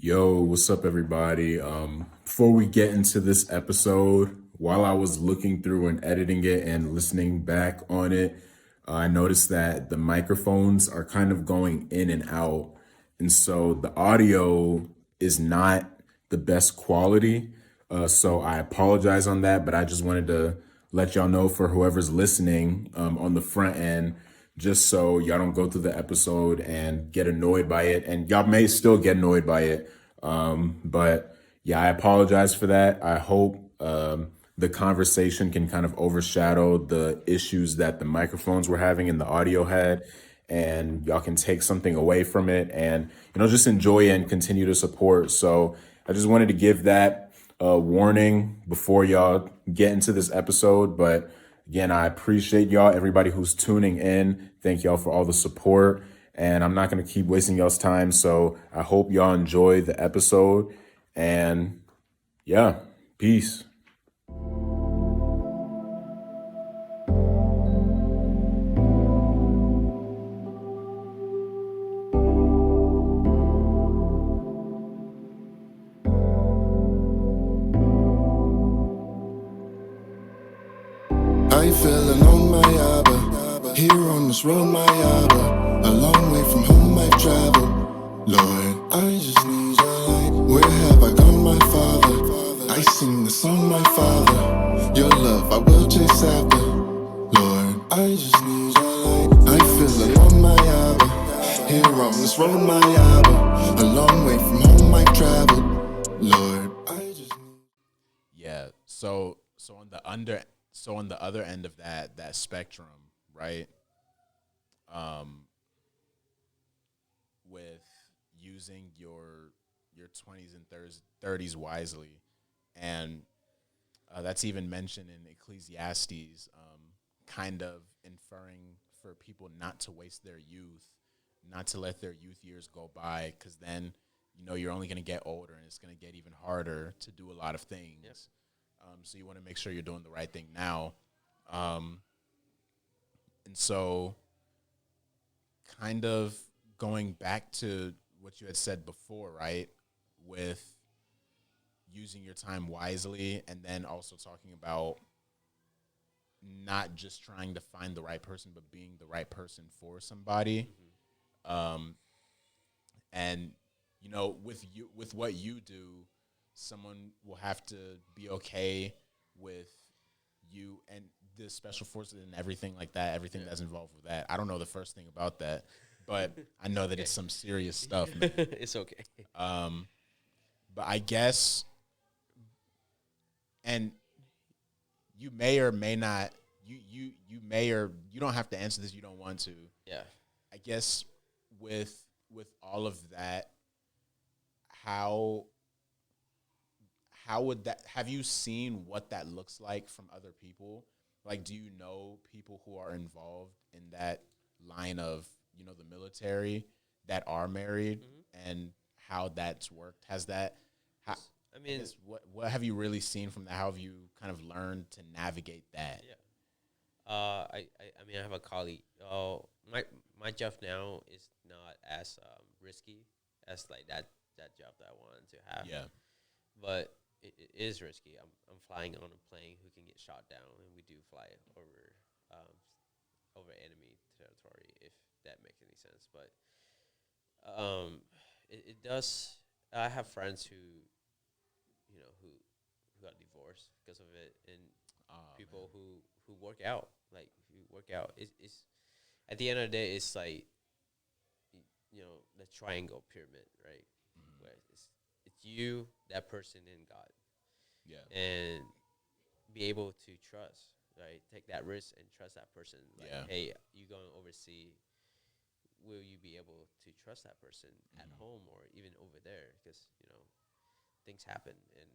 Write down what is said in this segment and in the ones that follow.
Yo, what's up, everybody? Before we get into this episode, while I was looking through and editing it and listening back on it, I noticed that the microphones are kind of going in and out. And so the audio is not the best quality. So I apologize on that, but I just wanted to let y'all know for whoever's listening on the front end, just so y'all don't go through the episode and get annoyed by it. And y'all may still get annoyed by it. But yeah, I apologize for that. I hope the conversation can kind of overshadow the issues that the microphones were having and the audio had. And y'all can take something away from it and, just enjoy it and continue to support. So I just wanted to give that warning before y'all get into this episode. But again, I appreciate y'all, everybody who's tuning in. Thank y'all for all the support. And I'm not going to keep wasting y'all's time. So I hope y'all enjoy the episode. And yeah, peace. I feel alone, my Abba. Here on this road, my Abba. A long way from home I've traveled. Lord, I just need your light. Where have I gone, my Father? I sing the song, my Father. Your love I will chase after. Lord, I just need your light. I feel alone, my Abba. Here on this road, my Abba. A long way from home I've traveled. Lord, I just need. Yeah. So on the other end of that spectrum, right? Um, with using your 20s and 30s wisely, and that's even mentioned in Ecclesiastes, kind of inferring for people not to waste their youth, not to let their youth years go by, because then you're only going to get older, and it's going to get even harder to do a lot of things. Yep. So you want to make sure you're doing the right thing now. Um, and so, kind of going back to what you had said before, right? With using your time wisely, and then also talking about not just trying to find the right person, but being the right person for somebody. Um, and with what you do, someone will have to be okay with you and the special forces and everything like that, everything that's involved with that. I don't know the first thing about that, but I know that it's some serious stuff, man. It's okay. But I guess, and you may or may not, you may, or you don't have to answer this. You don't want to. Yeah. I guess with all of that, how would that, have you seen what that looks like from other people? Like, do you know people who are involved in that line of, the military that are married, and how that's worked? Has that, how, I mean, what have you really seen from that? How have you kind of learned to navigate that? yeah. I mean, I have a colleague. My job now is not as risky as like that job that I wanted to have. Yeah. But it is risky. I'm flying on a plane who can get shot down, and we do fly um over enemy territory, if that makes any sense. But it does. I have friends who got divorced because of it, and people who work out, It's at the end of the day, it's like the triangle pyramid, right? Where it's you, that person, and God, Yeah. and be able to trust, right? Take that risk and trust that person. Like, Yeah. hey, you going overseas? Will you be able to trust that person at home or even over there? Because things happen, and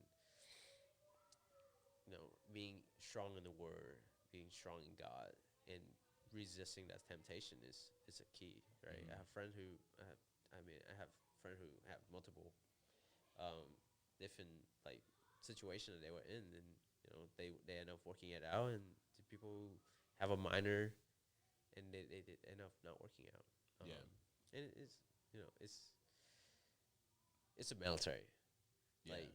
being strong in the Word, being strong in God, and resisting that temptation is a key, right? I have friends who I have friends who have multiple um, different like situations that they were in, and they end up working it out, and the people who have a minor and they did end up not working out. Yeah. And it's it's a military. Yeah. Like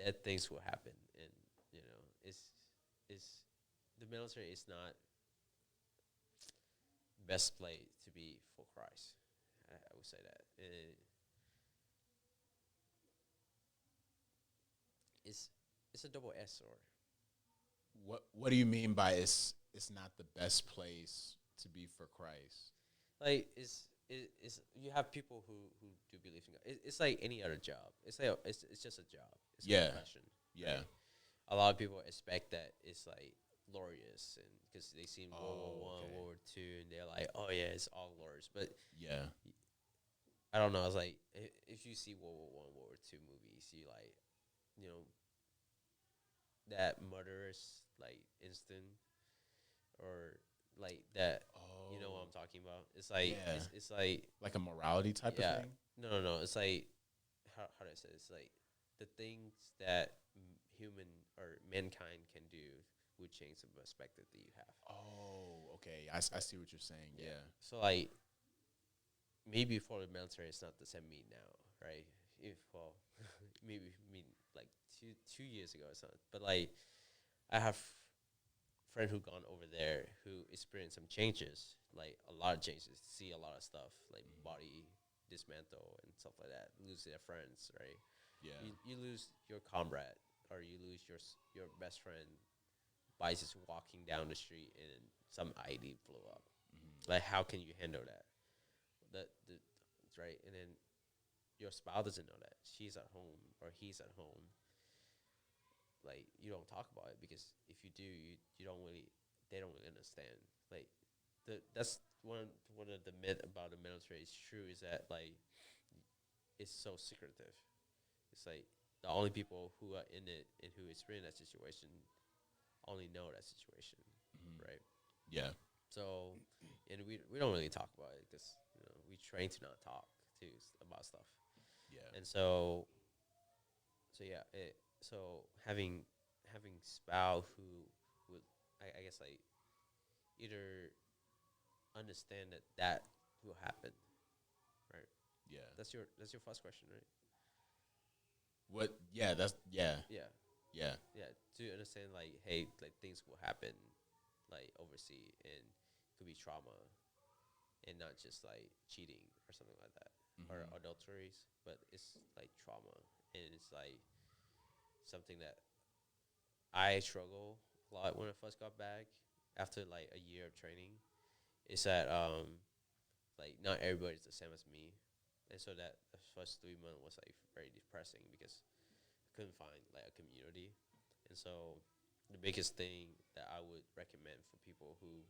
that things will happen, and you know, it's the military is not best place to be for Christ. I would say that. It's it's a double S sword. What do you mean by it's not the best place to be for Christ? Like it's you have people who do believe in God. It's like any other job. It's like it's just a job. It's a Yeah. profession. Yeah. Right? A lot of people expect that it's like glorious, and because they seen World War One, okay. World War Two, and they're like, oh yeah, it's all glorious. But Yeah. I don't know. It's like if you see World War One, World War Two movies, you like, you know, that murderous like instant, or like that. Oh. You know what I'm talking about? It's like Yeah. it's like Like a morality type yeah. of thing? No. It's like how do I say it? It's like the things that human or mankind can do would change the perspective that you have. Oh, okay. I see what you're saying. Yeah. So like maybe for the military, it's not the same mean now, right? If well, maybe mean like 2 years ago or something. But like I have friend who gone over there who experienced some changes, like a lot of changes, see a lot of stuff, like body dismantle and stuff like that, lose their friends, right? Yeah. You lose your comrade, or you lose your best friend by just walking down the street and some ID blew up. Like, how can you handle that? The right, and then your spouse doesn't know that she's at home or he's at home. Like, you don't talk about it, because if you do, you don't really, they don't really understand. Like, that's one of the myth about the military is true, is that like it's so secretive. It's like the only people who are in it and who experience that situation only know that situation, right? Yeah. So, and we don't really talk about it, because we train to not talk to about stuff. Yeah. And so yeah, so having spouse who would, I guess, like either understand that will happen, right? Yeah. That's your first question, right? What? Yeah. That's yeah. Yeah, Yeah. yeah. To understand, like, hey, like things will happen, like overseas, and could be trauma, and not just like cheating or something like that, or adulteries, but it's like trauma, and it's like something that I struggle a lot when I first got back after like a year of training. Is that like not everybody's the same as me, and so that the first 3 months was like very depressing, because I couldn't find like a community, and so the biggest thing that I would recommend for people who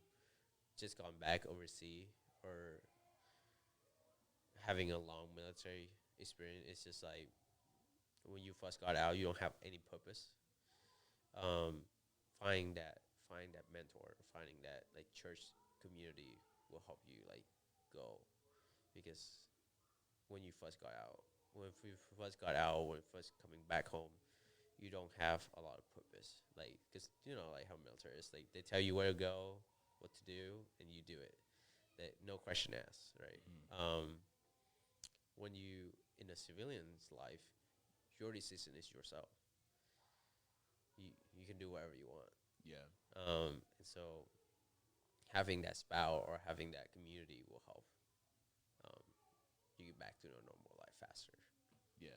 just gone back overseas, or having a long military experience, is just like when you first got out, you don't have any purpose. Um, find that mentor, finding that like church community will help you like go, because when you first got out, when first coming back home, you don't have a lot of purpose. Like, because like how military is, like they tell you where to go, what to do, and you do it. That no question asked, right? When you in a civilian's life, your decision is yourself. You can do whatever you want. Yeah. And so having that spouse or having that community will help um, you get back to a normal life faster. Yeah.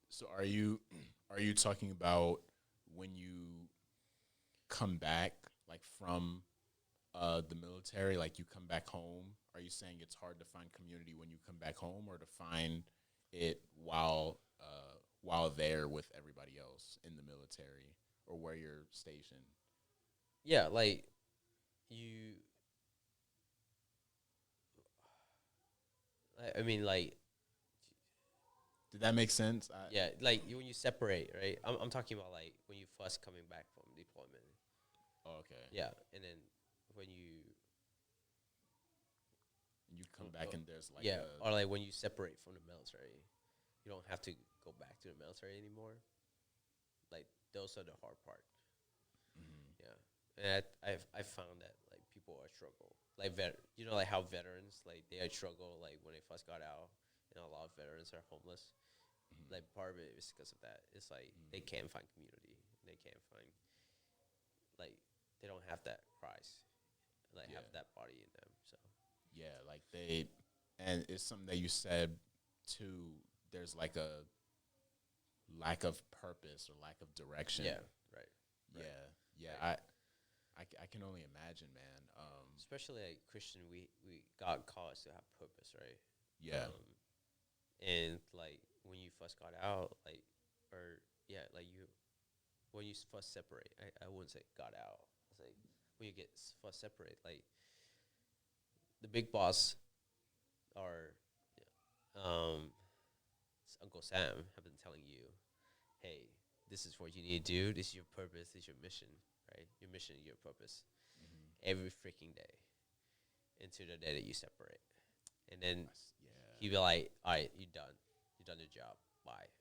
So are you talking about when you come back, like from the military, like you come back home? Are you saying it's hard to find community when you come back home, or to find it while there with everybody else in the military or where you're stationed? Yeah, like you. I mean, like Did that make sense? yeah, like when you separate, right? I'm talking about like when you first coming back from deployment. Oh, okay. Yeah, and then when you You come back and there's like yeah, or like when you separate from the military, you don't have to go back to the military anymore. Like those are the hard part. Yeah, and I found that like people are struggle, like like how veterans, like they are struggle like when they first got out, and a lot of veterans are homeless Like part of it is because of that. It's like they can't find community. They can't find like they don't have that Christ, like Yeah. have that body in them. So Yeah, like and it's something that you said too. There's like a lack of purpose or lack of direction. yeah, right. Yeah, yeah. Right. I can only imagine, man. Especially like Christian, we God called us to have purpose, right? Yeah, And like when you first got out, like like when you first separate, I wouldn't say got out. It's like when you get first separate, like the big boss or Uncle Sam have been telling you, hey, this is what you need to do. This is your purpose. This is your mission, right? Your mission, your purpose. Every freaking day until the day that you separate. And then he'd be like, all right, you're done. You've done your job. Bye.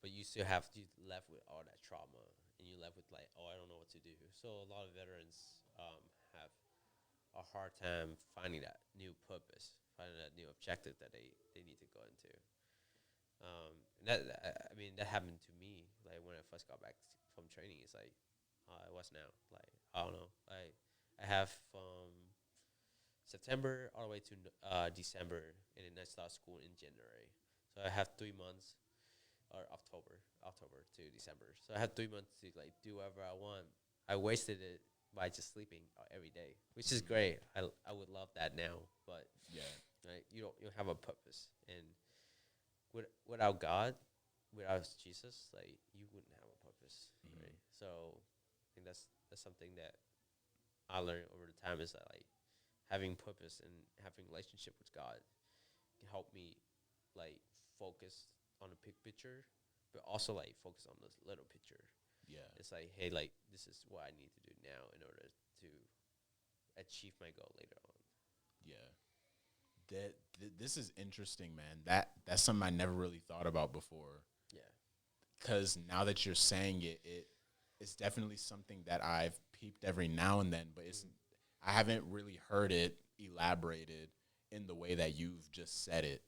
But you still have to left with all that trauma. And you left with like, oh, I don't know what to do. So a lot of veterans have a hard time finding that new purpose, finding that new objective that they need to go into. I mean, that happened to me. Like when I first got back from training, it's like, what's now? Like, I don't know. I have September all the way to December, and then I start school in January. So I have 3 months, or October to December. So I have 3 months to like do whatever I want. I wasted it by just sleeping every day, which is great. I would love that now, but yeah, right, you don't have a purpose, and without God, without Jesus, like you wouldn't have a purpose, right? So I think that's something that I learned over the time is that like having purpose and having relationship with God can help me like focus on the big picture, but also like focus on this little picture. yeah, It's like, hey, like this is what I need to do now in order to achieve my goal later on. yeah. This is interesting, man. That's something I never really thought about before. Yeah. Because now that you're saying it, it's definitely something that I've peeped every now and then, but I haven't really heard it elaborated in the way that you've just said it.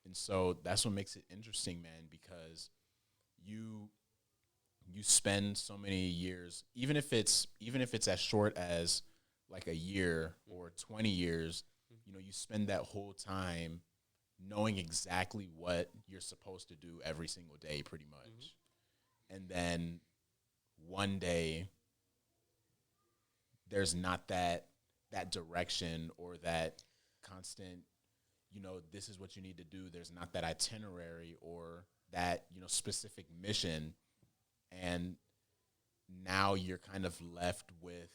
And so that's what makes it interesting, man, because you spend so many years, even if it's as short as like a year or 20 years, you spend that whole time knowing exactly what you're supposed to do every single day pretty much. And then one day there's not that direction or that constant, this is what you need to do. There's not that itinerary or that, specific mission. And now you're kind of left with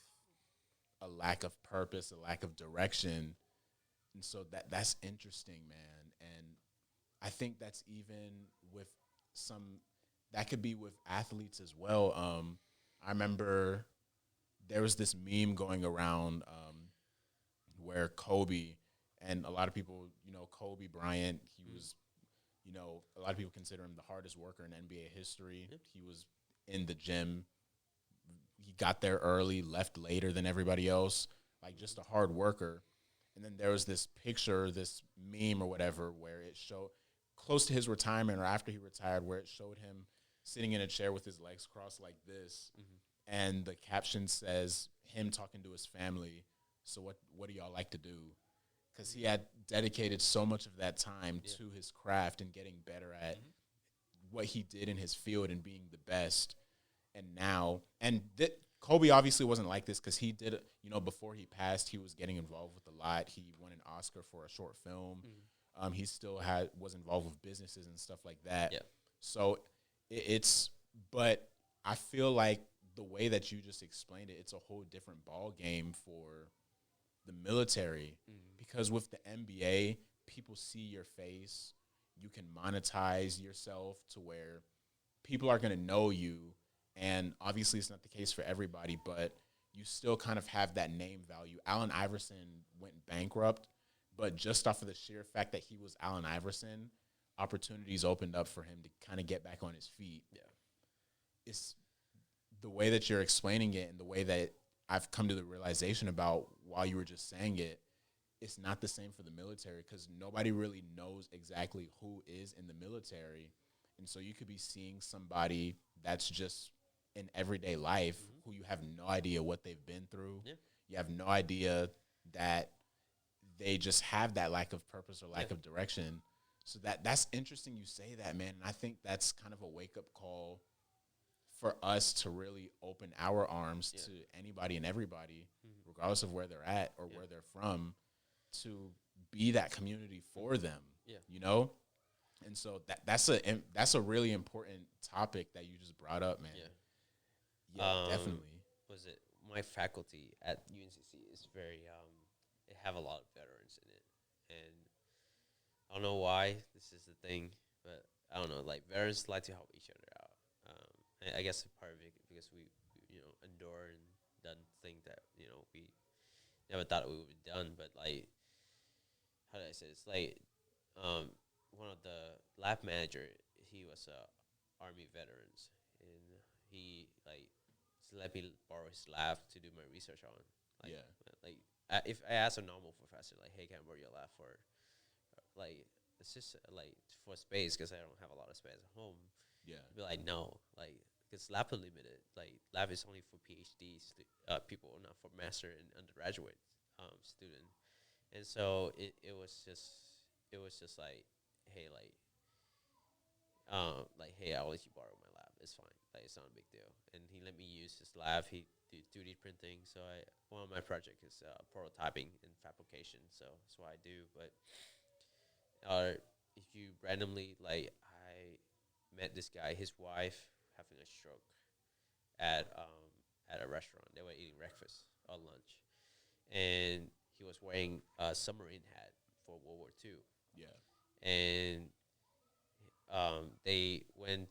a lack of purpose, a lack of direction. And so that's interesting, man. And I think that's even with that could be with athletes as well. I remember there was this meme going around where Kobe, and a lot of people, Kobe Bryant, he was, a lot of people consider him the hardest worker in NBA history. He was in the gym. He got there early, left later than everybody else, like just a hard worker. And then there was this picture, this meme or whatever, where it showed close to his retirement or after he retired, where it showed him sitting in a chair with his legs crossed like this. And the caption says him talking to his family. So what do y'all like to do? Because he had dedicated so much of that time to his craft and getting better at what he did in his field and being the best. And now, Kobe obviously wasn't like this because he did, before he passed, he was getting involved with a lot. He won an Oscar for a short film. He still was involved with businesses and stuff like that. Yeah. So but I feel like the way that you just explained it, it's a whole different ball game for the military because with the NBA, people see your face. You can monetize yourself to where people are going to know you. And obviously it's not the case for everybody, but you still kind of have that name value. Allen Iverson went bankrupt, but just off of the sheer fact that he was Allen Iverson, opportunities opened up for him to kind of get back on his feet. Yeah. It's the way that you're explaining it and the way that I've come to the realization about while you were just saying it, it's not the same for the military because nobody really knows exactly who is in the military. And so you could be seeing somebody that's just in everyday life who you have no idea what they've been through. Yeah. You have no idea that they just have that lack of purpose or lack Yeah. of direction. So that's interesting you say that, man. And I think that's kind of a wake up call for us to really open our arms to anybody and everybody, regardless of where they're at or where they're from, to be that community for them. Yeah. You know? And so that's a really important topic that you just brought up, man. Yeah, definitely. Was it my faculty at UNCC is very they have a lot of veterans in it, and I don't know why this is the thing, but I don't know, like veterans like to help each other out. I guess part of it because we endure and done things that we never thought we would be done, but like how did I say this? Like one of the lab manager, he was army veterans, and he like let me borrow his lab to do my research on. Like, like if I ask a normal professor, like, hey, can I borrow your lab for, like, it's just like for space because I don't have a lot of space at home. Yeah. Be like, no, like, because lab are limited. Like, lab is only for PhD people, not for master and undergraduate student. And so it was just like, hey, hey, I'll let you borrow my lab. It's fine. Like, it's not a big deal. And he let me use his lab. He do 2D printing. So one of my project is prototyping and fabrication. So that's what I do. But if you randomly, like, I met this guy, his wife having a stroke at a restaurant. They were eating breakfast or lunch, and he was wearing a submarine hat for World War II. Yeah. And they went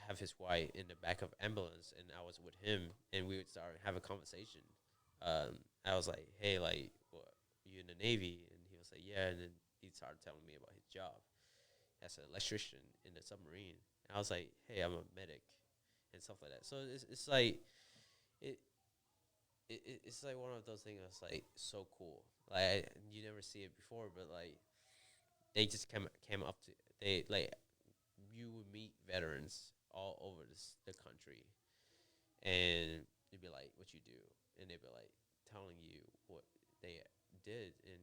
have his wife in the back of ambulance, and I was with him, and we would start have a conversation. I was like, hey, like, what, you in the Navy? And he was like, yeah. And then he started telling me about his job as an electrician in the submarine. And I was like, hey, I'm a medic and stuff like that. So it's like it's like one of those things that's like so cool. Like you never see it before, but like they just came up to they like you would meet veterans all over the country, and they'd be like, "What you do?" And they'd be like telling you what they did, and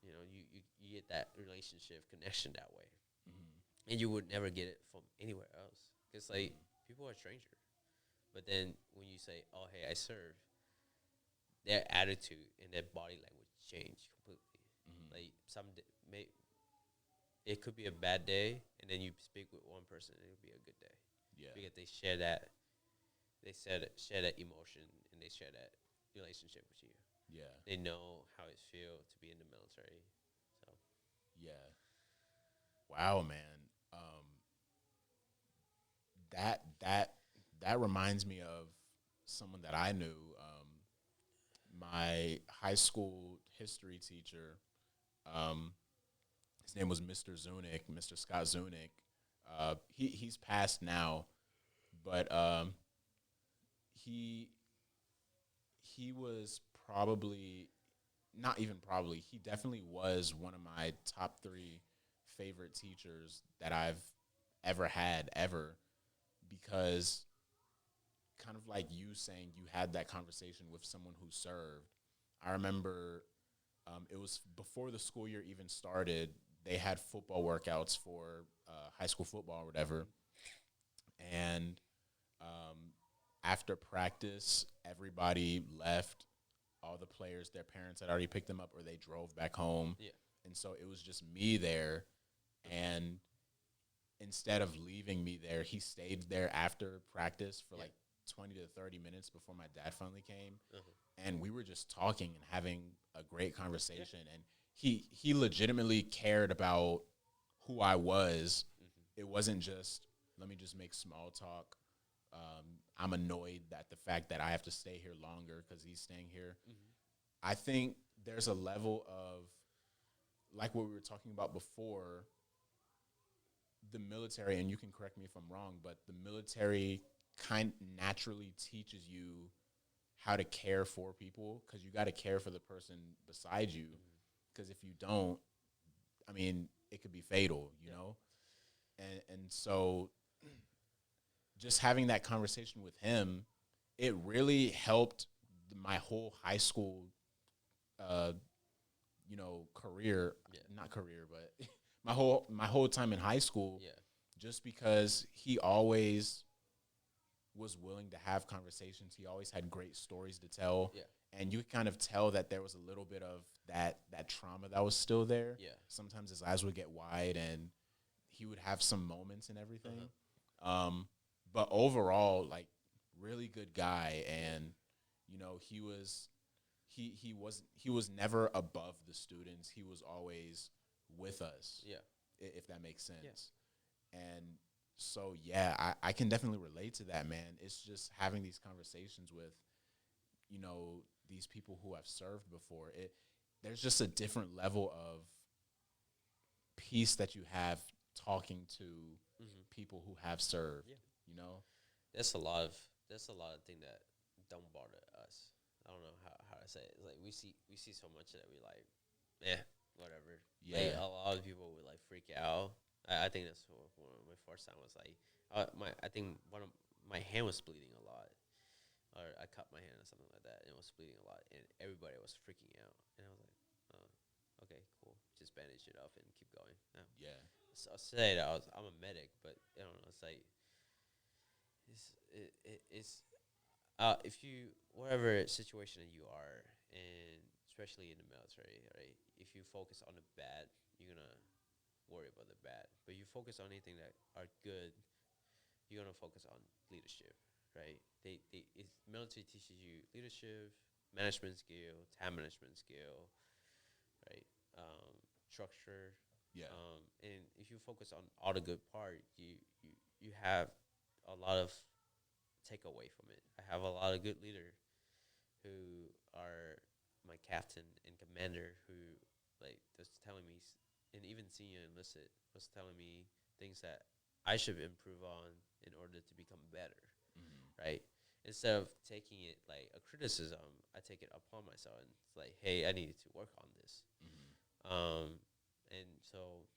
you get that relationship connection that way, and you would never get it from anywhere else because like people are strangers. But then when you say, "Oh, hey, I serve," their attitude and their body language change completely. Like it could be a bad day, and then you speak with one person, and it'll be a good day. Yeah. Because they share that emotion, and they share that relationship with you. Yeah. They know how it feels to be in the military. So Yeah. Wow, man. That reminds me of someone that I knew. My high school history teacher. His name was Mr. Zunick, Mr. Scott Zunick. He's passed now, but he was probably not even probably. He definitely was one of my top 3 favorite teachers that I've ever had ever, because kind of like you saying you had that conversation with someone who served. I remember it was before the school year even started. They had football workouts for high school football or whatever. And after practice, everybody left. All the players, their parents had already picked them up or they drove back home. yeah, And so it was just me there. And instead of leaving me there, he stayed there after practice for like 20 to 30 minutes before my dad finally came. And we were just talking and having a great conversation. And he legitimately cared about who I was. It wasn't just, let me just make small talk. I'm annoyed that the fact that I have to stay here longer because he's staying here. I think there's a level of, like what we were talking about before, the military, and you can correct me if I'm wrong, but the military kind naturally teaches you how to care for people, because you got to care for the person beside you. Because if you don't, I mean, it could be fatal, you know? And And so just having that conversation with him, it really helped my whole high school, uh, career, Yeah. not career, but my whole time in high school, Yeah. just because he always was willing to have conversations. He always had great stories to tell. Yeah. And you could kind of tell that there was a little bit of that trauma that was still there. Yeah. Sometimes his eyes would get wide and he would have some moments and everything. But overall, like, really good guy, and he was never above the students. He was always with us. Yeah. If that makes sense. And so yeah, I can definitely relate to that, man. It's just having these conversations with these people who have served before. There's just a different level of peace that you have talking to people who have served. Yeah. You know. There's a lot of things that don't bother us. I don't know how to say it. It's like we see so much that we like, whatever. Yeah. Like, a lot of people would like freak out. I think that's one of my first time was like, I think one of my hand was bleeding a lot, or I cut my hand or something like that, and it was bleeding a lot, and everybody was freaking out, and I was like, oh, okay, cool, just bandage it up and keep going. Yeah. So I say that I'm a medic, but I don't know. It's like it's if you whatever situation that you are, and especially in the military, right? If you focus on the bad, you're gonna worry about the bad. But you focus on anything that are good, you're gonna focus on leadership, right? Military teaches you leadership, management skill, time management skill, right? Structure. Yeah. And if you focus on all the good part, you have a lot of takeaway from it. I have a lot of good leader who are my captain and commander who like was telling me, and even senior enlisted was telling me things that I should improve on in order to become better, right? Instead of taking it like a criticism, I take it upon myself and it's like, hey, I needed to work on this. And so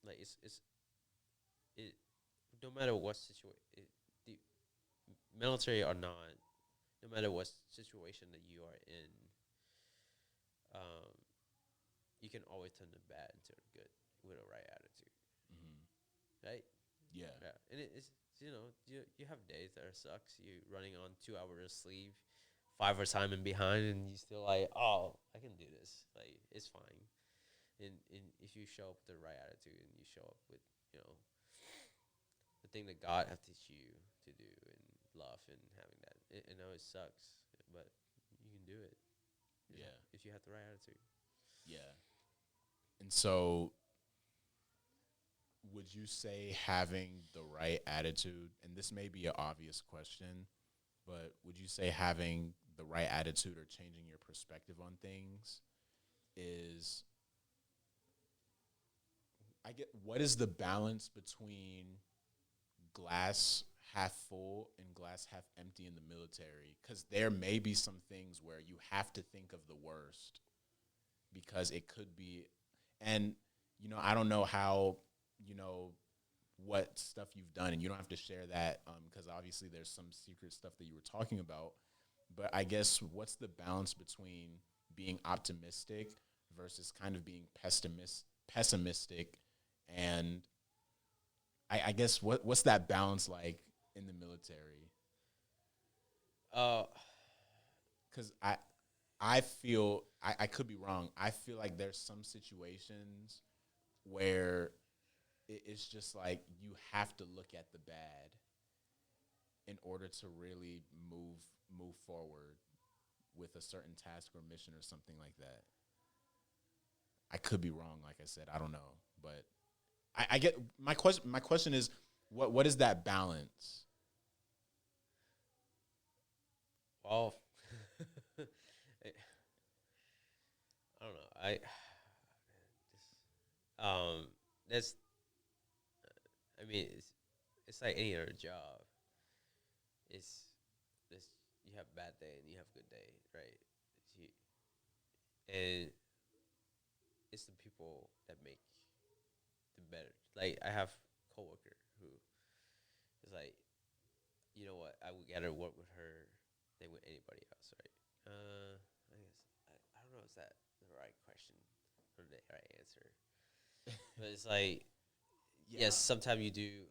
like it no matter what situation, the military or not, no matter what situation that you are in, you can always turn the bad into the good with a right attitude, right? Yeah. Yeah, and it's you have days that are sucks. You running on 2 hours of sleep, 5 hours time and behind, and you still like, oh, I can do this. Like, it's fine. And if you show up with the right attitude and you show up with the thing that God have teach you to do and love and having that, I know it sucks, but you can do it. Yeah. If you have the right attitude. Yeah. And so would you say having the right attitude, and this may be an obvious question, but would you say having the right attitude or changing your perspective on things is, what is the balance between glass half full and glass half empty in the military? Because there may be some things where you have to think of the worst because it could be, and I don't know how, what stuff you've done, and you don't have to share that because obviously there's some secret stuff that you were talking about. But I guess what's the balance between being optimistic versus kind of being pessimistic, and I guess what's that balance like in the military? Because I feel I could be wrong. I feel like there's some situations where it's just like you have to look at the bad in order to really move forward with a certain task or mission or something like that. I could be wrong, like I said, I don't know, but I get my question. My question is, what is that balance? Well, I don't know. That's. I mean, it's like any other job. It's this. You have bad day and you have good day, right? And it's the people that make the better like I have coworker who is like, you know what, I would rather work with her than with anybody else, right? I guess I don't know, is that the right question or the right answer? But it's like, Yeah. yes, sometimes you do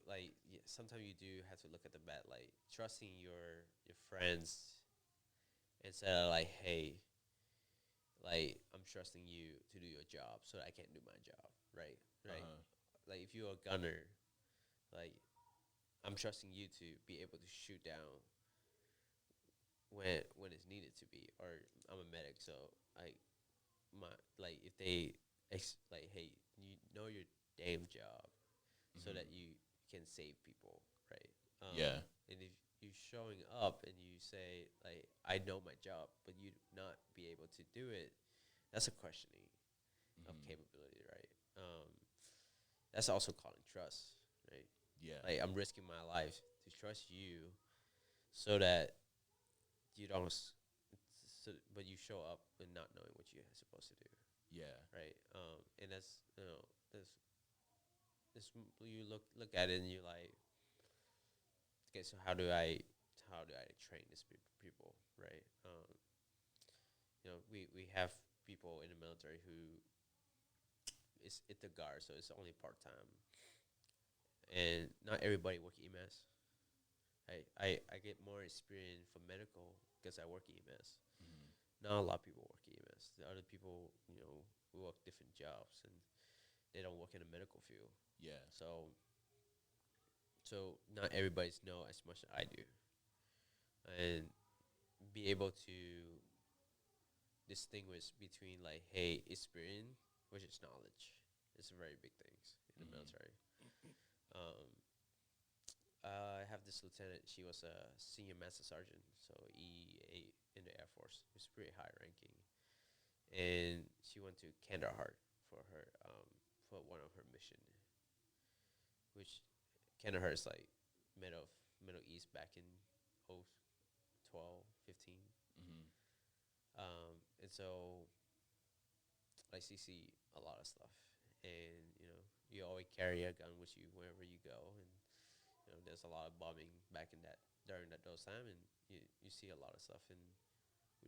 sometimes you do have to look at the bad light, trusting your friends instead of like, hey, like I'm trusting you to do your job so that I can do my job, right? Right. Uh-huh. Like if you're a gunner, like I'm trusting you to be able to shoot down when it's needed to be. Or I'm a medic, so I my like if they like, hey, you know your damn job, so Mhm. that you can save people, right? Yeah. And if you showing up and you say like I know my job, but you not be able to do it, that's a questioning of Mhm. capability, right? That's also calling trust, right? Yeah. Like I'm risking my life to trust you, so that you don't, but you show up and not knowing what you're supposed to do, Yeah. right? And that's this you look at it and you're like, okay, so how do I train these people, right? We have people in the military who is at the guard, so it's only part time, and not everybody work EMS. I get more experience from medical because I work EMS. Mhm. Not a lot of people work EMS. The other people, we work different jobs and they don't work in the medical field. Yeah. So not everybody's know as much as I do, and be able to distinguish between like, hey, experience versus knowledge. It's a very big things in the Mhm. military. Um, I have this lieutenant. She was a senior master sergeant, so E8 in the Air Force. It was pretty high ranking, and she went to Kandahar for one of her mission, which Kandahar is like Middle East back in 12, 15. Mhm. And so like she see a lot of stuff, and you always carry a gun with you wherever you go, and there's a lot of bombing back in that during those time, and you see a lot of stuff, and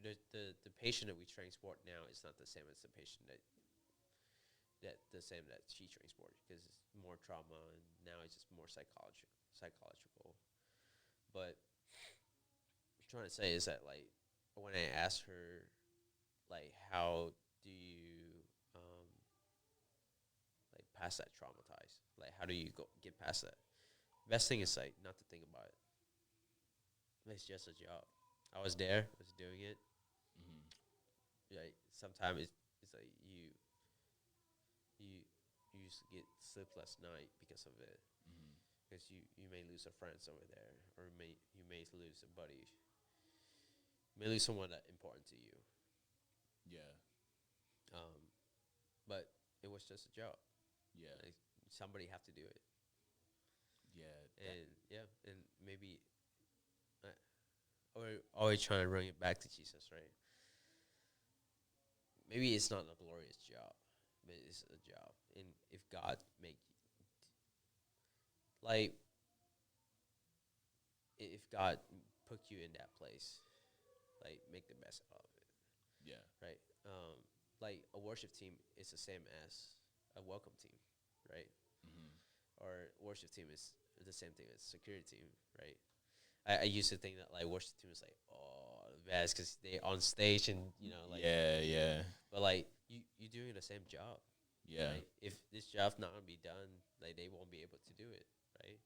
the patient that we transport now is not the same as the patient that she transported, because it's more trauma, and now it's just more psychological. But what I'm trying to say is that, like, when I asked her, like, how do you like pass that traumatized, like how do you get past that, best thing is like not to think about it. It's just a job. I was there, I was doing it. Mhm. Like sometimes it's like you you just get sleepless night because of it, Mhm. because you may lose a friends over there, or you may lose a buddy, you may lose someone that important to you. Yeah. um but it was just a job. Yeah. Like somebody have to do it. Yeah. That. And yeah, and maybe or always trying to bring it back to Jesus, right? Maybe it's not a glorious job, but it's a job. And if God make, like, if God put you in that place, like make the best of it, Yeah. right? Like a worship team is the same as a welcome team, right? Mhm. Or worship team is the same thing as security team, right? I used to think that like worship team is like, oh, the best because they on stage, and like, Yeah. Yeah. but like you doing the same job, Yeah. right? If this job's not gonna be done, like they won't be able to do it, right?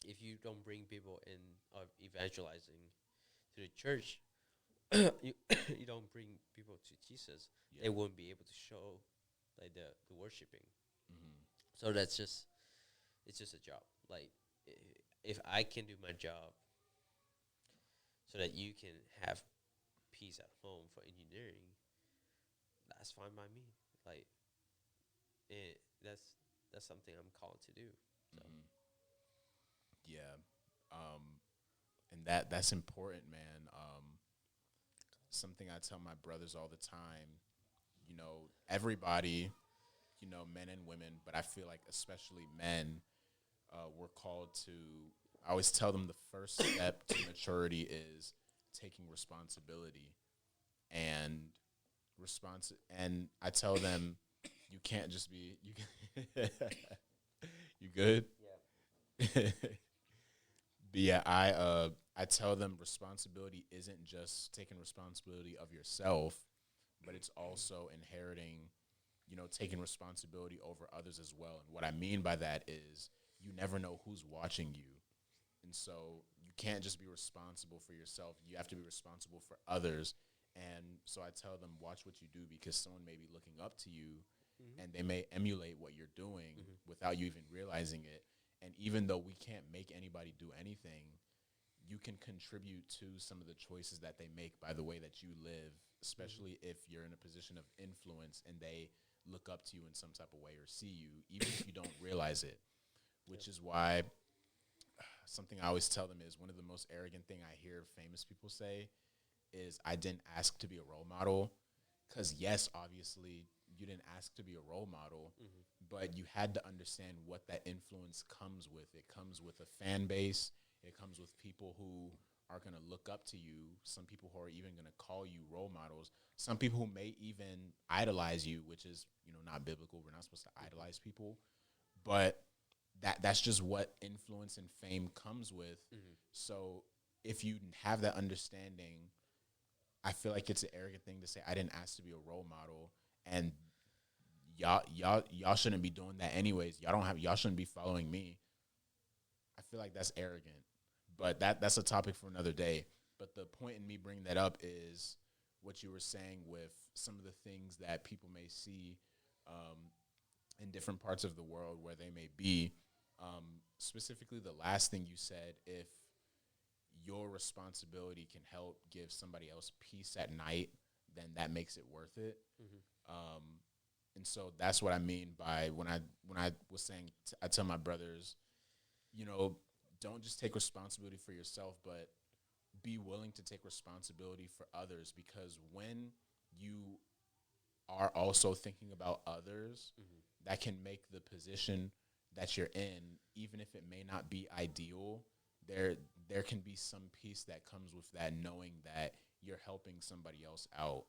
If you don't bring people in of evangelizing to the church, you you don't bring people to Jesus, Yeah. they won't be able to show like the worshiping. Mhm. So it's just a job. Like if I can do my job so that you can have peace at home for engineering, that's fine by me. Like that's something I'm called to do. So Mhm. Yeah. Um, and that's important, man. Something I tell my brothers all the time. Everybody. men and women, but I feel like especially men, we're called to. I always tell them the first step to maturity is taking responsibility and and I tell them you can't just be you. You good? But yeah, I tell them responsibility isn't just taking responsibility of yourself, but it's also inheriting, taking responsibility over others as well. And what I mean by that is you never know who's watching you. And so you can't just be responsible for yourself. You have to be responsible for others. And so I tell them, watch what you do because someone may be looking up to you and they may emulate what you're doing without you even realizing it. And even though we can't make anybody do anything, you can contribute to some of the choices that they make by the way that you live, especially if you're in a position of influence and they look up to you in some type of way or see you, even if you don't realize it, which is why something I always tell them is one of the most arrogant thing I hear famous people say is I didn't ask to be a role model. Because yes, obviously you didn't ask to be a role model, but you had to understand what that influence comes with. It comes with a fan base. It comes with people who are going to look up to you. Some people who are even going to call you role models. Some people who may even idolize you, which is, not biblical. We're not supposed to idolize people, but that's just what influence and fame comes with. So if you have that understanding, I feel like it's an arrogant thing to say I didn't ask to be a role model, and y'all shouldn't be doing that anyways. Y'all shouldn't be following me. I feel like that's arrogant, but that's a topic for another day. But the point in me bringing that up is what you were saying with some of the things that people may see in different parts of the world where they may be. Specifically, the last thing you said, if your responsibility can help give somebody else peace at night, then that makes it worth it. Um, and so that's what I mean by when I was saying I tell my brothers, don't just take responsibility for yourself, but be willing to take responsibility for others, because when you are also thinking about others, that can make the position that you're in, even if it may not be ideal, there can be some peace that comes with that, knowing that you're helping somebody else out.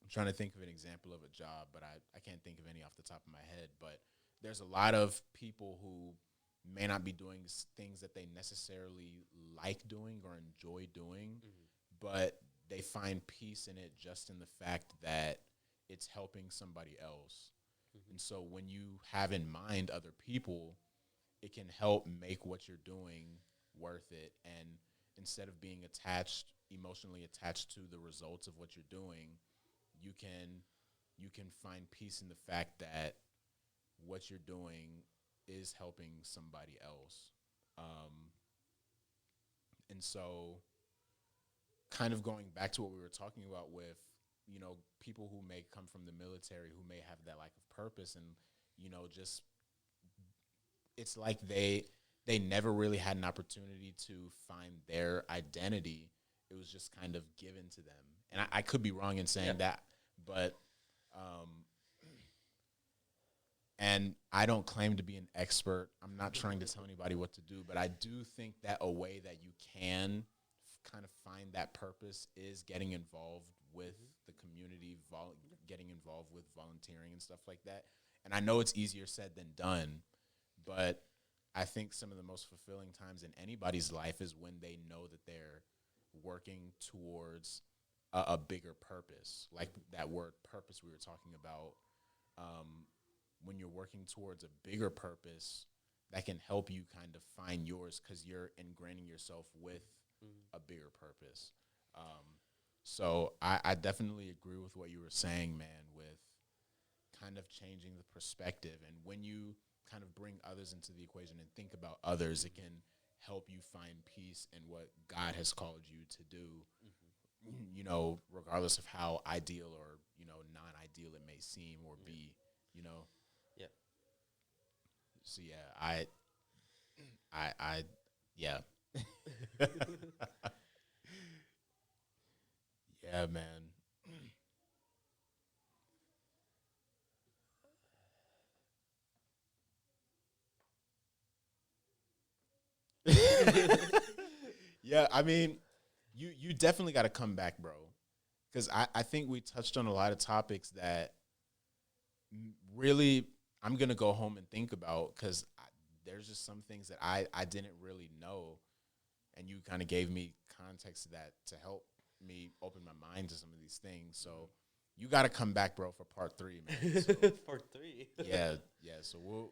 I'm trying to think of an example of a job, but I can't think of any off the top of my head. But there's a lot of people who may not be doing things that they necessarily like doing or enjoy doing, but they find peace in it just in the fact that it's helping somebody else. And so when you have in mind other people, it can help make what you're doing worth it. And instead of being emotionally attached to the results of what you're doing, you can find peace in the fact that what you're doing is helping somebody else. And so kind of going back to what we were talking about with, people who may come from the military who may have that lack of purpose, and, just it's like they never really had an opportunity to find their identity. It was just kind of given to them. And I could be wrong in saying that, but and I don't claim to be an expert. I'm not trying to tell anybody what to do, but I do think that a way that you can kind of find that purpose is getting involved with the community, getting involved with volunteering and stuff like that. And I know it's easier said than done, but I think some of the most fulfilling times in anybody's life is when they know that they're working towards a bigger purpose, like that word purpose we were talking about. When you're working towards a bigger purpose, that can help you kind of find yours because you're ingraining yourself with a bigger purpose. So I definitely agree with what you were saying, man, with kind of changing the perspective. And when you kind of bring others into the equation and think about others, it can help you find peace in what God has called you to do, regardless of how ideal or, non-ideal it may seem or be. Yeah. So yeah, yeah. Yeah, man. Yeah, I mean, you definitely got to come back, bro. Because I think we touched on a lot of topics that really I'm gonna go home and think about because there's just some things that I didn't really know, and you kind of gave me context to that to help me open my mind to some of these things. So you got to come back, bro, for part 3, man. So, Part 3. yeah. So we'll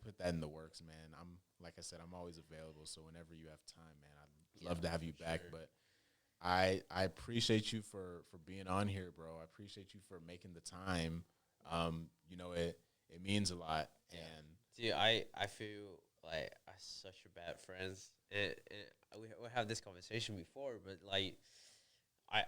put that in the works, man. I'm like I said, I'm always available. So whenever you have time, man, I'd love to have you back. sure. But I appreciate you for being on here, bro. I appreciate you for making the time. You know, it means a lot. And Dude, I feel like I'm such a bad friends. And we have this conversation before, but like, I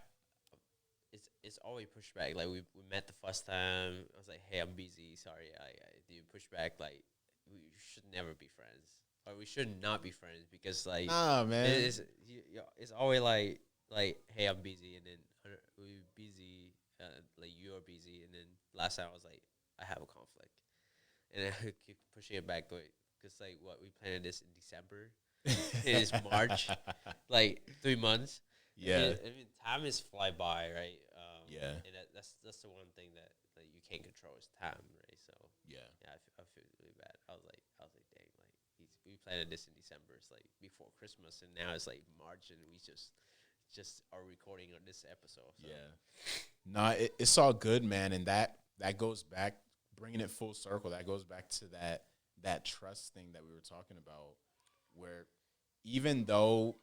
it's always pushback. Like we met the first time. I was like, hey, I'm busy. Sorry, I do pushback. Like we should never be friends, or we should not be friends because like nah, man. it's always like hey, I'm busy, and then we busy. Like you are busy, and then last time I was like, I have a conflict, and I keep pushing it back. Because like what we planned this in December, it is March, like 3 months. Yeah. I mean, time is fly by, right? Yeah. And that's the one thing that you can't control is time, right? So Yeah. I feel really bad. I was like, dang, like we planned this in December. It's like before Christmas, and now it's like March, and we just are recording on this episode. So. Yeah. No, it's all good, man. And that goes back, bringing it full circle. That goes back to that trust thing that we were talking about, where even though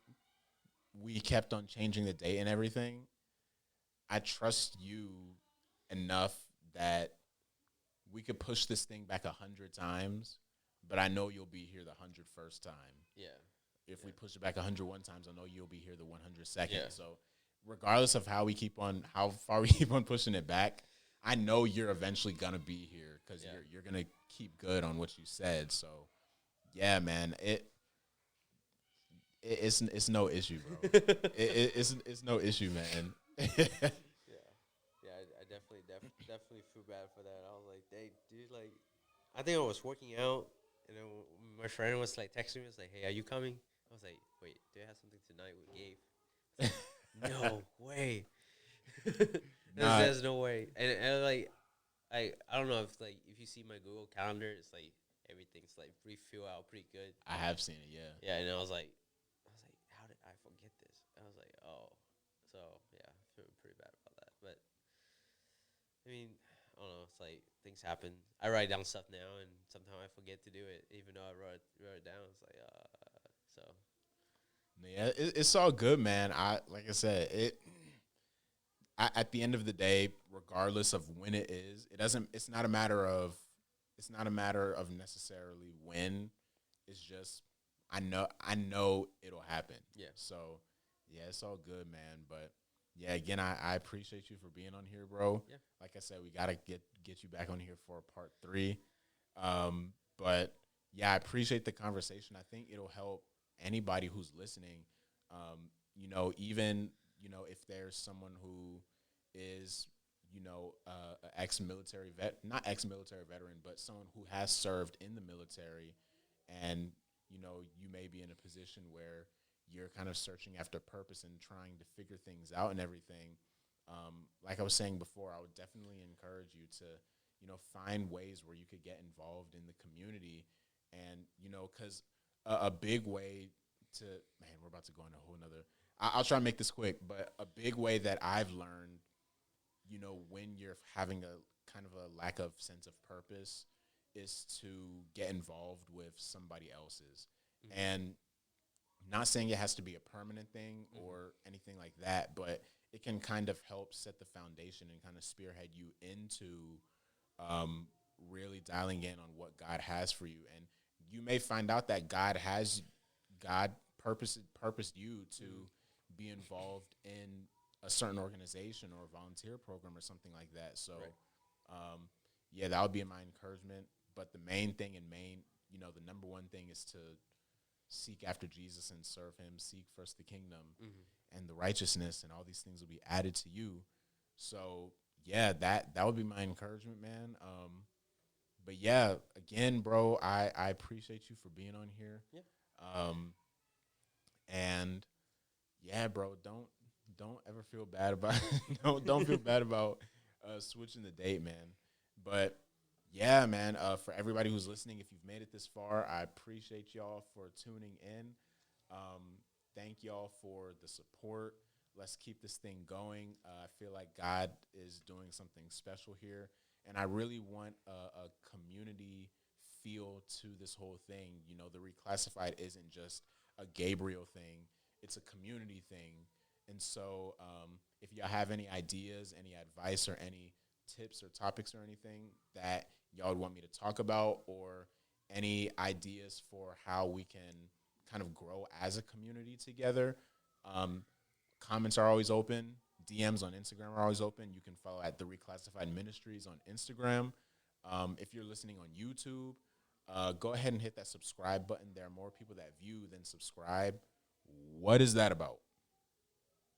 we kept on changing the date and everything, I trust you enough that we could push this thing back 100 times, but I know you'll be here the 101st time. Yeah. If we push it back 101 times, I know you'll be here the 102nd. Yeah. So regardless of how far we keep on pushing it back, I know you're eventually gonna be here because you're gonna keep good on what you said. So yeah, man, it's no issue, bro. It's no issue, man. Yeah, I definitely feel bad for that. I was like, dang, dude, like, I think I was working out, and then my friend was like texting me, was like, hey, are you coming? I was like, wait, do I have something tonight with Gabe? No way. Nah. There's no way. And like, I don't know if you see my Google Calendar, it's like everything's like pretty fill out pretty good. I have seen it, yeah. Yeah, and I was like, how did I forget this? I was like, oh, so yeah, I feel pretty bad about that. But I mean, I don't know. It's like things happen. I write down stuff now, and sometimes I forget to do it, even though I wrote it down. It's like, so Yeah, it's all good, man. Like I said, at the end of the day, regardless of when it is, it's not a matter of necessarily when. It's just I know it'll happen. Yeah. So yeah, it's all good, man. But yeah, again, I appreciate you for being on here, bro. Yeah. Like I said, we gotta get you back on here for part 3. But yeah, I appreciate the conversation. I think it'll help anybody who's listening. Even if there's someone who is a ex-military not ex-military veteran, but someone who has served in the military, and you may be in a position where you're kind of searching after purpose and trying to figure things out and everything. Like I was saying before, I would definitely encourage you to find ways where you could get involved in the community, and because a big way to we're about to go on a whole nother. I'll try to make this quick, but a big way that I've learned, when you're having a kind of a lack of sense of purpose, is to get involved with somebody else's. Mm-hmm. And not saying it has to be a permanent thing or anything like that, but it can kind of help set the foundation and kind of spearhead you into really dialing in on what God has for you. And you may find out that God purposed you to be involved in a certain organization or a volunteer program or something like that. So, yeah, that would be my encouragement. But the main thing the number one thing is to seek after Jesus and serve him, seek first the kingdom and the righteousness, and all these things will be added to you. So, yeah, that would be my encouragement, man. But yeah, again, bro, I appreciate you for being on here. Yeah. Um, and yeah, bro, don't ever feel bad about don't feel bad about switching the date, man. But yeah, man, for everybody who's listening, if you've made it this far, I appreciate y'all for tuning in. Thank y'all for the support. Let's keep this thing going. I feel like God is doing something special here, and I really want a community feel to this whole thing. You know, the Reclassified isn't just a Gabriel thing; it's a community thing. And so, if y'all have any ideas, any advice, or any tips or topics or anything that y'all would want me to talk about, or any ideas for how we can kind of grow as a community together, um, comments are always open. DMs on Instagram are always open. You can follow at the Reclassified Ministries on Instagram. If you're listening on YouTube, go ahead and hit that subscribe button. There are more people that view than subscribe. What is that about?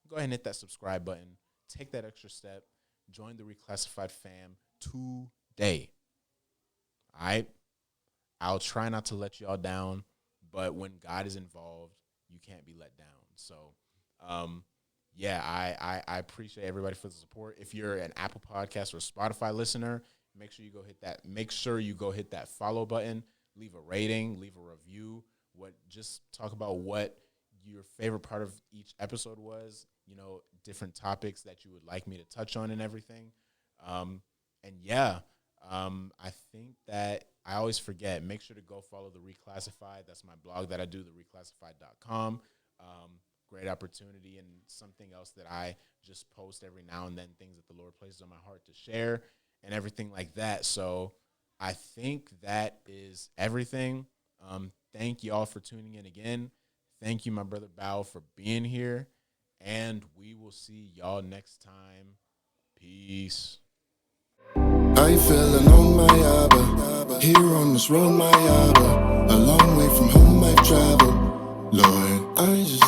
Go ahead and hit that subscribe button. Take that extra step. Join the Reclassified fam today. All right? I'll try not to let y'all down, but when God is involved, you can't be let down. So, yeah, I appreciate everybody for the support. If you're an Apple Podcast or Spotify listener, make sure you go hit that. Make sure you go hit that follow button. Leave a rating. Leave a review. Just talk about what your favorite part of each episode was. You know, different topics that you would like me to touch on and everything. And yeah, I think that I always forget. Make sure to go follow the Reclassified. That's my blog that I do, thereclassified.com. Great opportunity, and something else that I just post every now and then, things that the Lord places on my heart to share and everything like that. So I think that is everything. Thank y'all for tuning in again. Thank you, my brother Bao, for being here. And we will see y'all next time. Peace. I feel alone, my Abba. Here on this road, my Abba. A long way from home I've traveled. Lord, I just